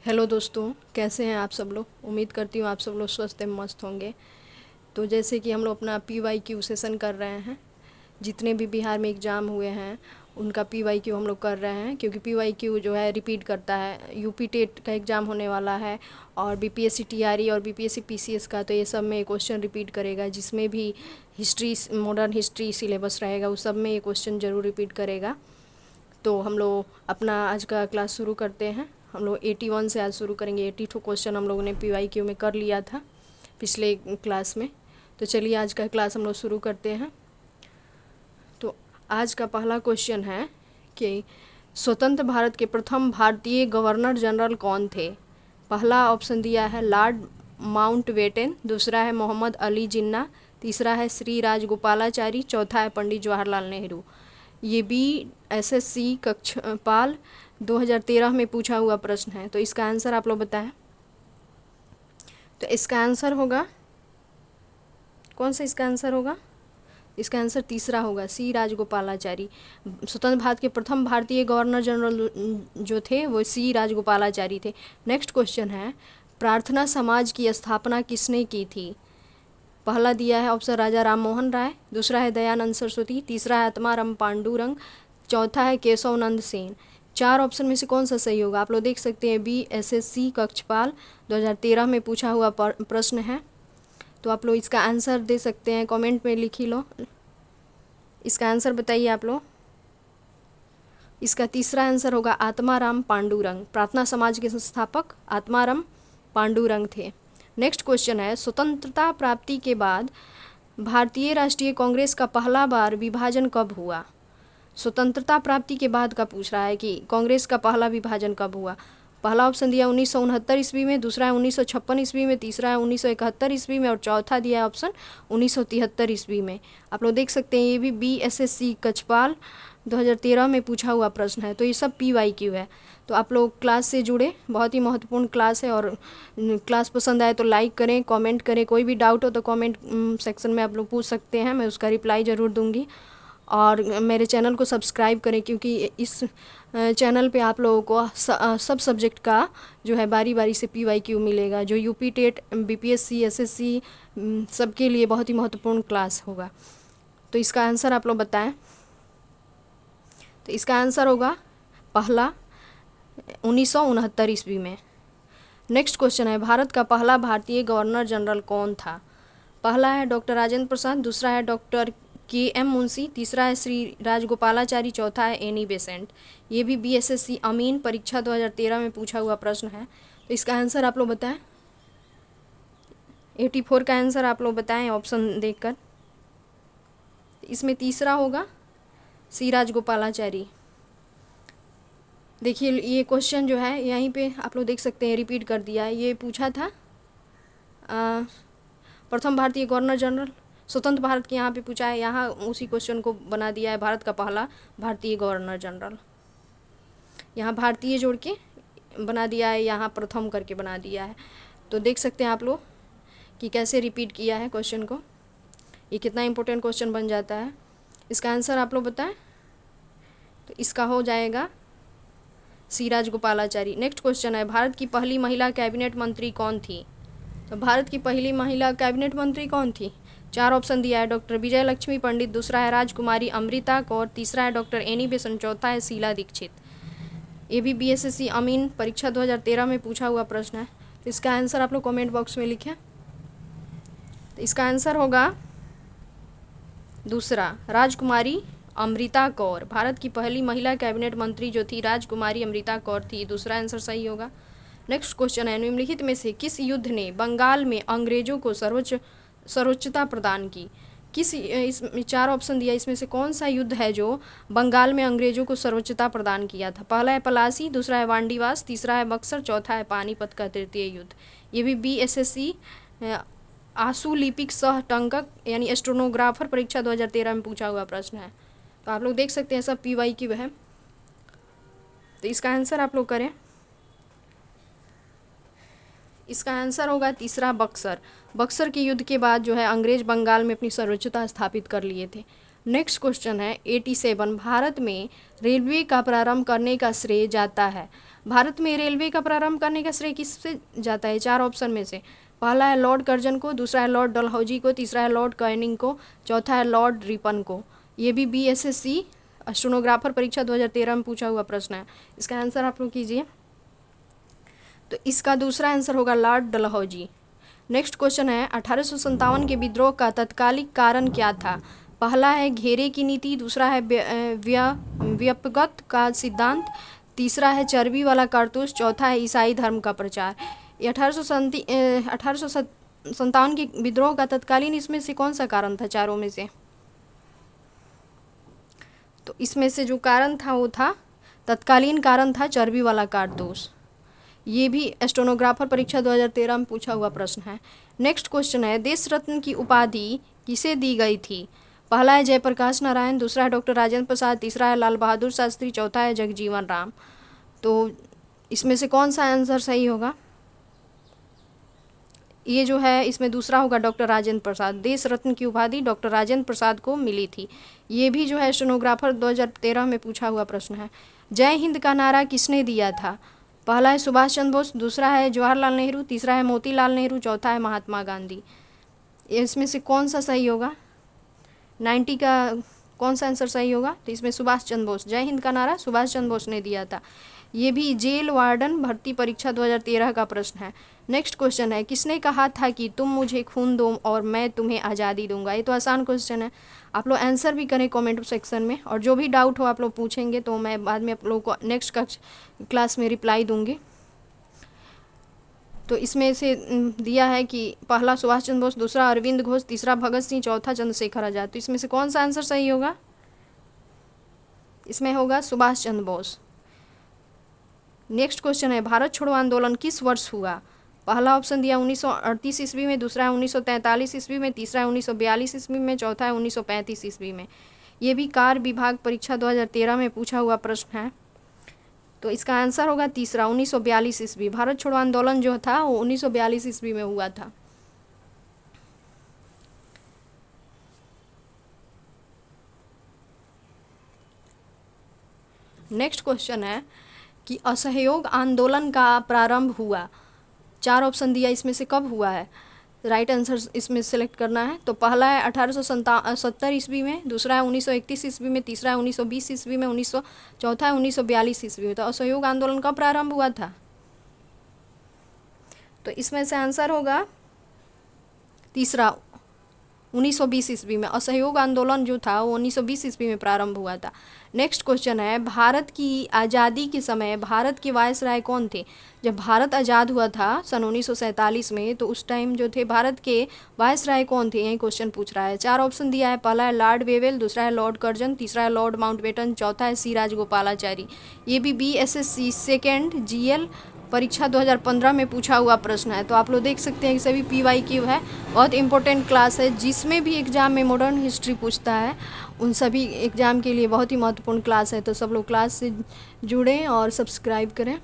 Hello दोस्तों, कैसे हैं आप सब लोग। उम्मीद करती हूँ आप सब लोग स्वस्थ एवं मस्त होंगे। तो जैसे कि हम लोग अपना PYQ सेशन कर रहे हैं, जितने भी बिहार में एग्ज़ाम हुए हैं उनका PYQ हम लोग कर रहे हैं, क्योंकि PYQ जो है रिपीट करता है। यूपी टेट का एग्ज़ाम होने वाला है और BPSC TRE और BPSC PCS का, तो ये सब में क्वेश्चन रिपीट करेगा। जिसमें भी हिस्ट्री, मॉडर्न हिस्ट्री सिलेबस रहेगा उस सब में ये क्वेश्चन ज़रूर रिपीट करेगा। तो हम लोग अपना आज का क्लास शुरू करते हैं। हम लोग 81 से आज शुरू करेंगे। 82 क्वेश्चन हम लोगों ने PYQ में कर लिया था पिछले क्लास में। तो चलिए आज का क्लास हम लोग शुरू करते हैं। तो आज का पहला क्वेश्चन है कि स्वतंत्र भारत के प्रथम भारतीय गवर्नर जनरल कौन थे। पहला ऑप्शन दिया है लॉर्ड माउंटबेटन, दूसरा है मोहम्मद अली जिन्ना, तीसरा है श्री राजगोपालाचारी, चौथा है पंडित जवाहरलाल नेहरू। ये BSSC कक्षपाल 2013 में पूछा हुआ प्रश्न है। तो इसका आंसर आप लोग बताएं। तो इसका आंसर होगा कौन सा? इसका आंसर होगा, इसका आंसर तीसरा होगा, सी राजगोपालाचारी। स्वतंत्र भारत के प्रथम भारतीय गवर्नर जनरल जो थे वो सी राजगोपालाचारी थे। नेक्स्ट क्वेश्चन है प्रार्थना समाज की स्थापना किसने की थी। पहला दिया है ऑप्शन राजा राम मोहन राय, दूसरा है दयानंद सरस्वती, तीसरा है आत्माराम पांडुरंग, चौथा है केशव नंद सेन। चार ऑप्शन में से कौन सा सही होगा? आप लोग देख सकते हैं BSSC कक्षपाल 2013 में पूछा हुआ प्रश्न है। तो आप लोग इसका आंसर दे सकते हैं, कमेंट में लिख ही लो। इसका आंसर बताइए आप लोग। इसका तीसरा आंसर होगा आत्माराम पांडुरंग। प्रार्थना समाज के संस्थापक आत्माराम पांडुरंग थे। नेक्स्ट क्वेश्चन है स्वतंत्रता प्राप्ति के बाद भारतीय राष्ट्रीय कांग्रेस का पहला बार विभाजन कब हुआ। स्वतंत्रता प्राप्ति के बाद का पूछ रहा है कि कांग्रेस का पहला विभाजन कब हुआ। पहला ऑप्शन दिया 1969 ईस्वी में, दूसरा है 1956 ईस्वी में, तीसरा है 1971 ईस्वी में और चौथा दिया है ऑप्शन 1973 ईस्वी में। आप लोग देख सकते हैं ये भी BSSC कक्षपाल 2013 में पूछा हुआ प्रश्न है। तो ये सब PYQ है। तो आप लोग क्लास से जुड़े, बहुत ही महत्वपूर्ण क्लास है। और क्लास पसंद आए तो लाइक करें, कमेंट करें। कोई भी डाउट हो तो कमेंट सेक्शन में आप लोग पूछ सकते हैं, मैं उसका रिप्लाई ज़रूर दूंगी। और मेरे चैनल को सब्सक्राइब करें, क्योंकि इस चैनल पे आप लोगों को सब सब्जेक्ट का जो है बारी बारी से PYQ मिलेगा, जो यूपी टेट, BPSC, SSC सबके लिए बहुत ही महत्वपूर्ण क्लास होगा। तो इसका आंसर आप लोग बताएं। तो इसका आंसर होगा पहला 1969 ईस्वी में। नेक्स्ट क्वेश्चन है भारत का पहला भारतीय गवर्नर जनरल कौन था। पहला है डॉक्टर राजेंद्र प्रसाद, दूसरा है डॉक्टर KM मुंशी, तीसरा है श्री राजगोपालाचारी, चौथा है एनी बेसेंट। ये भी BSSC अमीन परीक्षा 2013 में पूछा हुआ प्रश्न है। तो इसका आंसर आप लोग बताएं। 84 का आंसर आप लोग बताएं ऑप्शन देखकर। इसमें तीसरा होगा श्री राजगोपालाचारी। देखिए ये क्वेश्चन जो है यहीं पे आप लोग देख सकते हैं, रिपीट कर दिया है। ये पूछा था प्रथम भारतीय गवर्नर जनरल, स्वतंत्र भारत के यहाँ पे पूछा है, यहाँ उसी क्वेश्चन को बना दिया है भारत का पहला भारतीय गवर्नर जनरल। यहाँ भारतीय जोड़ के बना दिया है, यहाँ प्रथम करके बना दिया है। तो देख सकते हैं आप लोग कि कैसे रिपीट किया है क्वेश्चन को। ये कितना इंपॉर्टेंट क्वेश्चन बन जाता है। इसका आंसर आप लोग बताएं। तो इसका हो जाएगा सी राजगोपालाचारी। नेक्स्ट क्वेश्चन है भारत की पहली महिला कैबिनेट मंत्री कौन थी। तो भारत की पहली महिला कैबिनेट मंत्री कौन थी? चार ऑप्शन दिया है डॉक्टर विजय लक्ष्मी पंडित, दूसरा है राजकुमारी अमृता कौर, तीसरा है डॉक्टर एनी बेसेंट, चौथा है शीला दीक्षित। ये भी BSSC अमीन परीक्षा 2013 में पूछा हुआ प्रश्न है। तो इसका आंसर आप लोग कमेंट बॉक्स में लिखें। तो इसका आंसर होगा दूसरा, राजकुमारी अमृता कौर। भारत की पहली महिला कैबिनेट मंत्री जो थी राजकुमारी अमृता कौर थी। दूसरा आंसर सही होगा। नेक्स्ट क्वेश्चन है निम्नलिखित में से किस युद्ध ने बंगाल में अंग्रेजों को सर्वोच्चता प्रदान की। किस, इस चार ऑप्शन दिया, इसमें से कौन सा युद्ध है जो बंगाल में अंग्रेजों को सर्वोच्चता प्रदान किया था। पहला है पलासी, दूसरा है वांडीवास, तीसरा है बक्सर, चौथा है पानीपत का तृतीय युद्ध। ये भी BSSC आशुलिपिक सह टंकक यानी एस्ट्रोनोग्राफर परीक्षा 2013 में पूछा हुआ प्रश्न है। तो आप लोग देख सकते हैं सब PYQ है। तो इसका आंसर आप लोग करें। इसका आंसर होगा तीसरा, बक्सर। बक्सर के युद्ध के बाद जो है अंग्रेज बंगाल में अपनी सर्वोच्चता स्थापित कर लिए थे। नेक्स्ट क्वेश्चन है 87, भारत में रेलवे का प्रारंभ करने का श्रेय जाता है। भारत में रेलवे का प्रारंभ करने का श्रेय किससे जाता है? 4 ऑप्शन में से। पहला है लॉर्ड कर्जन को, दूसरा है लॉर्ड डलहौजी को, तीसरा है लॉर्ड कैनिंग को, चौथा है लॉर्ड रिपन को। ये भी BSSC स्टेनोग्राफर परीक्षा 2013 में पूछा हुआ प्रश्न है। इसका आंसर आप लोग कीजिए। तो इसका दूसरा आंसर होगा लॉर्ड डलहौजी। नेक्स्ट क्वेश्चन है 1857 के विद्रोह का तत्कालिक कारण क्या था? पहला है घेरे की नीति, दूसरा है व्यपगत का सिद्धांत, तीसरा है चर्बी वाला कारतूस, चौथा है ईसाई धर्म का प्रचार। 1857 के विद्रोह का तत्कालीन इसमें से कौन सा कारण था चारों में से? तो इसमें से जो कारण था वो था, तत्कालीन कारण था चर्बी वाला कारतूस। ये भी स्टेनोग्राफर परीक्षा 2013 में पूछा हुआ प्रश्न है। नेक्स्ट क्वेश्चन है देश रत्न की उपाधि किसे दी गई थी? पहला है जयप्रकाश नारायण, दूसरा है डॉक्टर राजेंद्र प्रसाद, तीसरा है लाल बहादुर शास्त्री, चौथा है जगजीवन राम। तो इसमें से कौन सा आंसर सही होगा? ये जो है इसमें दूसरा होगा डॉक्टर राजेंद्र प्रसाद। देश रत्न की उपाधि डॉक्टर राजेंद्र प्रसाद को मिली थी। ये भी जो है स्टेनोग्राफर 2013 में पूछा हुआ प्रश्न है। जय हिंद का नारा किसने दिया था? पहला है सुभाष चंद्र बोस, दूसरा है जवाहरलाल नेहरू, तीसरा है मोतीलाल नेहरू, चौथा है महात्मा गांधी। इसमें से कौन सा सही होगा? 90 का कौन सा आंसर सही होगा? तो इसमें सुभाष चंद्र बोस, जय हिंद का नारा सुभाष चंद्र बोस ने दिया था। ये भी जेल वार्डन भर्ती परीक्षा 2013 का प्रश्न है। नेक्स्ट क्वेश्चन है किसने कहा था कि तुम मुझे खून दो और मैं तुम्हें आज़ादी दूंगा? ये तो आसान क्वेश्चन है, आप लोग आंसर भी करें कमेंट सेक्शन में, और जो भी डाउट हो आप लोग पूछेंगे तो मैं बाद में आप लोगों को नेक्स्ट क्लास में रिप्लाई दूंगी। तो इसमें से दिया है कि पहला सुभाष चंद्र बोस, दूसरा अरविंद घोष, तीसरा भगत सिंह, चौथा चंद्रशेखर आज़ाद। तो इसमें से कौन सा आंसर सही होगा? इसमें होगा सुभाष चंद्र बोस। नेक्स्ट क्वेश्चन है भारत छोड़ो आंदोलन किस वर्ष हुआ? पहला ऑप्शन दिया 1938 ईस्वी में, दूसरा है 1943 ईस्वी में, तीसरा है 1942 ईस्वी में, चौथा है 1935 ईस्वी में। ये भी कार्य विभाग परीक्षा 2013 में पूछा हुआ प्रश्न है। तो इसका आंसर होगा तीसरा 1942 ईस्वी। भारत छोड़ो आंदोलन जो था वो 1942 ईस्वी में हुआ था। नेक्स्ट क्वेश्चन है कि असहयोग आंदोलन का प्रारंभ हुआ। 4 ऑप्शन दिया, इसमें से कब हुआ है? राइट आंसर इसमें सेलेक्ट करना है। तो पहला है 1870 ईस्वी में, दूसरा है 1931 ईस्वी में, तीसरा है 1920 ईस्वी में, चौथा है 1942 ईस्वी में। तो असहयोग आंदोलन कब प्रारंभ हुआ था? तो इसमें से आंसर होगा तीसरा 1920 ईस्वी में। असहयोग आंदोलन जो था वो 1920 ईस्वी में प्रारंभ हुआ था। नेक्स्ट क्वेश्चन है भारत की आज़ादी के समय भारत के वायसराय कौन थे? जब भारत आज़ाद हुआ था सन 1947 में, तो उस टाइम जो थे भारत के वायसराय कौन थे, यही क्वेश्चन पूछ रहा है। 4 ऑप्शन दिया है, पहला है लॉर्ड वेवेल, दूसरा है लॉर्ड कर्जन, तीसरा है लॉर्ड माउंटबेटन, चौथा है सी राजगोपालाचारी। ये भी BSSC सेकेंड GL परीक्षा 2015 में पूछा हुआ प्रश्न है। तो आप लोग देख सकते हैं कि सभी PYQ है, बहुत इंपॉर्टेंट क्लास है। जिसमें भी एग्ज़ाम में मॉडर्न हिस्ट्री पूछता है उन सभी एग्ज़ाम के लिए बहुत ही महत्वपूर्ण क्लास है। तो सब लोग क्लास से जुड़ें और सब्सक्राइब करें।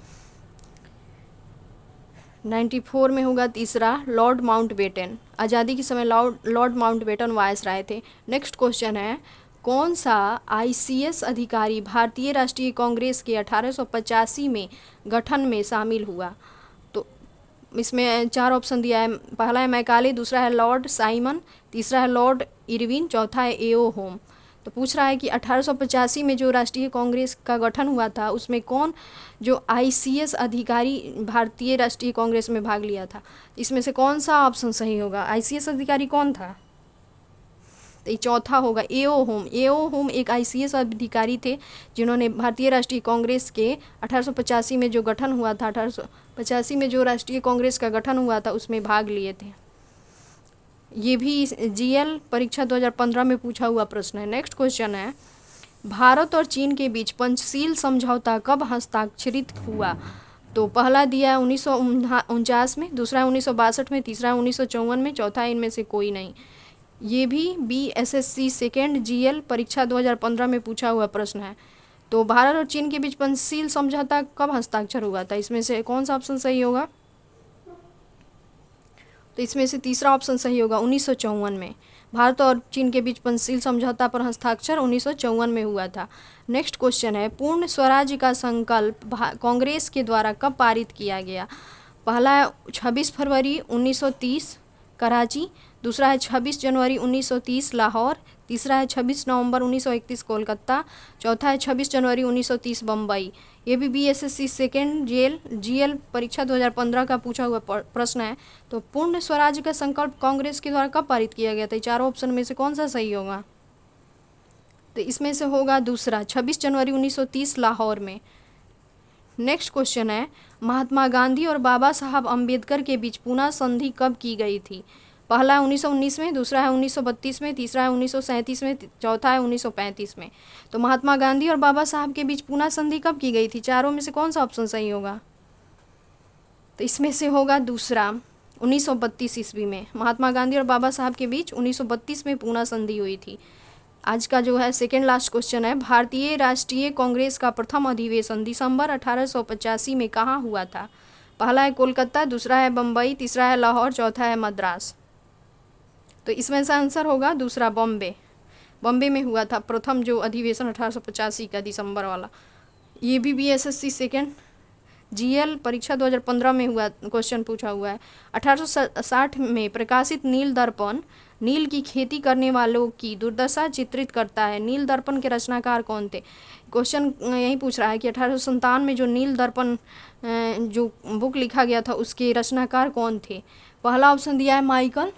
94 में होगा तीसरा लॉर्ड माउंटबेटन। आज़ादी के समय लॉर्ड माउंटबेटन वायसराय थे। नेक्स्ट क्वेश्चन है कौन सा ICS अधिकारी भारतीय राष्ट्रीय कांग्रेस के 1885 में गठन में शामिल हुआ? तो इसमें 4 ऑप्शन दिया है, पहला है मैकाले, दूसरा है लॉर्ड साइमन, तीसरा है लॉर्ड इरविन, चौथा है AO होम। तो पूछ रहा है कि 1885 में जो राष्ट्रीय कांग्रेस का गठन हुआ था उसमें कौन जो ICS अधिकारी भारतीय राष्ट्रीय कांग्रेस में भाग लिया था? इसमें से कौन सा ऑप्शन सही होगा? ICS अधिकारी कौन था? तो ये चौथा होगा AO होम। AO होम एक ICS अधिकारी थे जिन्होंने भारतीय राष्ट्रीय कांग्रेस के 1885 में जो गठन हुआ था, 1885 में जो राष्ट्रीय कांग्रेस का गठन हुआ था उसमें भाग लिए थे। ये भी GL परीक्षा 2015 में पूछा हुआ प्रश्न है। नेक्स्ट क्वेश्चन है भारत और चीन के बीच पंचशील समझौता कब हस्ताक्षरित हुआ? तो पहला दिया है 1949 में, दूसरा है 1962 में, तीसरा है 1954 में, चौथा इनमें से कोई नहीं। ये भी BSSC सेकेंड GL परीक्षा 2015 में पूछा हुआ प्रश्न है। तो भारत और चीन के बीच पंचशील समझौता कब हस्ताक्षर हुआ था? इसमें से कौन सा ऑप्शन सही होगा? तो इसमें से तीसरा ऑप्शन सही होगा 1954 में। भारत और चीन के बीच पंचशील समझौता पर हस्ताक्षर 1954 में हुआ था। नेक्स्ट क्वेश्चन है, पूर्ण स्वराज्य का संकल्प कांग्रेस के द्वारा कब पारित किया गया? पहला है 26 फरवरी 1930 कराची, दूसरा है 26 जनवरी 1930 लाहौर, तीसरा है 26 नवंबर 1931 कोलकाता, चौथा है 26 जनवरी 1930 बम्बई। ये भी बीएसएससी सेकेंड जीएल परीक्षा 2015 का पूछा हुआ प्रश्न है। तो पूर्ण स्वराज्य का संकल्प कांग्रेस के द्वारा कब पारित किया गया था? चारों ऑप्शन में से कौन सा सही होगा? तो इसमें से होगा दूसरा, 26 जनवरी 1930 लाहौर में। नेक्स्ट क्वेश्चन है, महात्मा गांधी और बाबा साहब अम्बेडकर के बीच पूना संधि कब की गई थी? पहला है 1919 में, दूसरा है 1932 में, तीसरा है 1937 में, चौथा है 1935 में। तो महात्मा गांधी और बाबा साहब के बीच पूना संधि कब की गई थी? चारों में से कौन सा ऑप्शन सही होगा? तो इसमें से होगा दूसरा, 1932 ईस्वी में महात्मा गांधी और बाबा साहब के बीच 1932 में पूना संधि हुई थी। आज का जो है सेकेंड लास्ट क्वेश्चन है, भारतीय राष्ट्रीय कांग्रेस का प्रथम अधिवेशन दिसंबर 1885 में कहाँ हुआ था? पहला है कोलकाता, दूसरा है बम्बई, तीसरा है लाहौर, चौथा है मद्रास। तो इसमें से आंसर होगा दूसरा, बॉम्बे में हुआ था प्रथम जो अधिवेशन 1885 का दिसंबर वाला। ये भी बीएसएससी सेकेंड जीएल परीक्षा 2015 में हुआ क्वेश्चन पूछा हुआ है। 1860 में प्रकाशित नील दर्पण नील की खेती करने वालों की दुर्दशा चित्रित करता है। नील दर्पण के रचनाकार कौन थे? क्वेश्चन यही पूछ रहा है कि 1857 में जो नील दर्पण जो बुक लिखा गया था उसके रचनाकार कौन थे? पहला ऑप्शन दिया है माइकल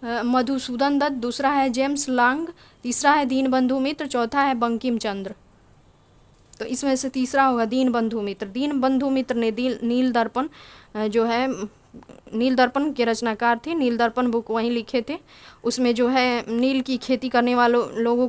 मधुसूदन दत्त, दूसरा है जेम्स लॉन्ग, तीसरा है दीनबंधु मित्र, चौथा है बंकिम चंद्र। तो इसमें से तीसरा होगा दीनबंधु मित्र। दीनबंधु मित्र ने नील दर्पण जो है नील दर्पण के रचनाकार थे। नील दर्पण बुक वहीं लिखे थे। उसमें जो है नील की खेती करने वालों लोगों